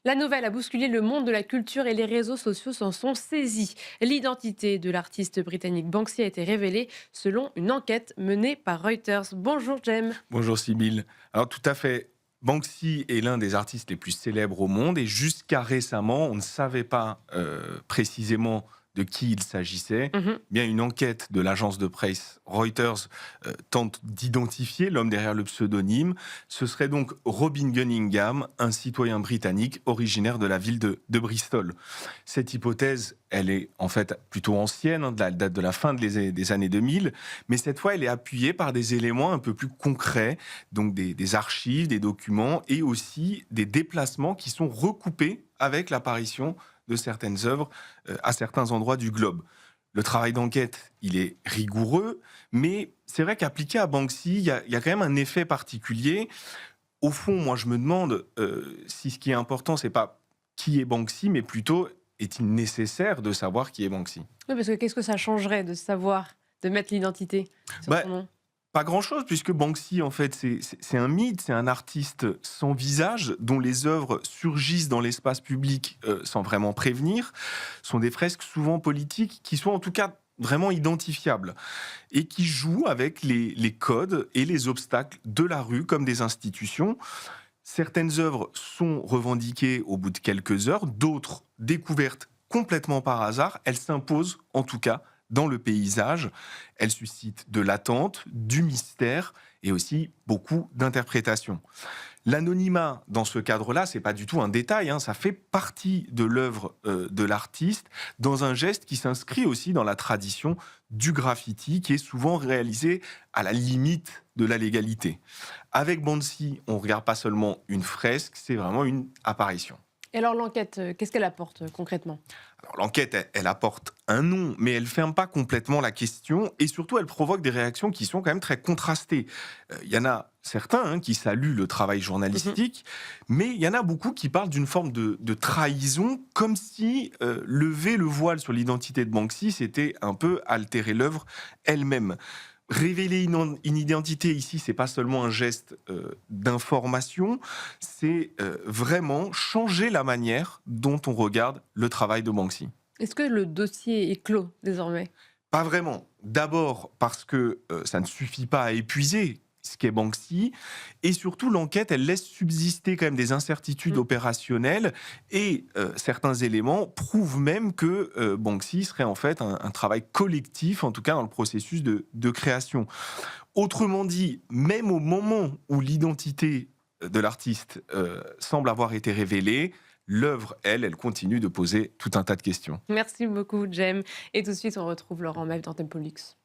La nouvelle a bousculé le monde de la culture et les réseaux sociaux s'en sont saisis. L'identité de l'artiste britannique Banksy a été révélée selon une enquête menée par Reuters. Bonjour Jem. Bonjour Sybille. Alors tout à fait, Banksy est l'un des artistes les plus célèbres au monde et jusqu'à récemment, on ne savait pas précisément de qui il s'agissait. Mhm. Bien, une enquête de l'agence de presse Reuters tente d'identifier l'homme derrière le pseudonyme. Ce serait donc Robin Cunningham, un citoyen britannique originaire de la ville de Bristol. Cette hypothèse, elle est en fait plutôt ancienne, hein, elle date de la fin des années 2000, mais cette fois, elle est appuyée par des éléments un peu plus concrets, donc des archives, des documents et aussi des déplacements qui sont recoupés avec l'apparition de certaines œuvres à certains endroits du globe. Le travail d'enquête, il est rigoureux, mais c'est vrai qu'appliqué à Banksy, il y a quand même un effet particulier. Au fond, moi, je me demande si ce qui est important, c'est pas qui est Banksy, mais plutôt est-il nécessaire de savoir qui est Banksy. Oui, parce que qu'est-ce que ça changerait de savoir, de mettre l'identité sur Bah, son nom? Pas grand-chose, puisque Banksy, en fait, c'est un mythe, c'est un artiste sans visage, dont les œuvres surgissent dans l'espace public sans vraiment prévenir. Ce sont des fresques souvent politiques qui sont en tout cas vraiment identifiables et qui jouent avec les codes et les obstacles de la rue comme des institutions. Certaines œuvres sont revendiquées au bout de quelques heures, d'autres découvertes complètement par hasard. Elles s'imposent en tout cas dans le paysage. Elles suscitent de l'attente, du mystère et aussi beaucoup d'interprétations. L'anonymat, dans ce cadre-là, c'est pas du tout un détail, hein, ça fait partie de l'œuvre de l'artiste, dans un geste qui s'inscrit aussi dans la tradition du graffiti, qui est souvent réalisé à la limite de la légalité. Avec Banksy, on regarde pas seulement une fresque, c'est vraiment une apparition. Et alors l'enquête, qu'est-ce qu'elle apporte concrètement? Alors, l'enquête, elle apporte un nom, mais elle ferme pas complètement la question et surtout, elle provoque des réactions qui sont quand même très contrastées. Il y en a certains qui saluent le travail Mhm. journalistique, mais il y en a beaucoup qui parlent d'une forme de trahison, comme si lever le voile sur l'identité de Banksy, c'était un peu altérer l'œuvre elle-même. Révéler une identité ici, c'est pas seulement un geste d'information, c'est vraiment changer la manière dont on regarde le travail de Banksy. Est-ce que le dossier est clos désormais? Pas vraiment. D'abord parce que ça ne suffit pas à épuiser ce qu'est Banksy, et surtout l'enquête, elle laisse subsister quand même des incertitudes Mm. opérationnelles, et certains éléments prouvent même que Banksy serait en fait un travail collectif, en tout cas dans le processus de création. Autrement dit, même au moment où l'identité de l'artiste semble avoir été révélée, l'œuvre, elle continue de poser tout un tas de questions. Merci beaucoup Jem. Et tout de suite, on retrouve Laurent Meuf dans Tempo Luxe.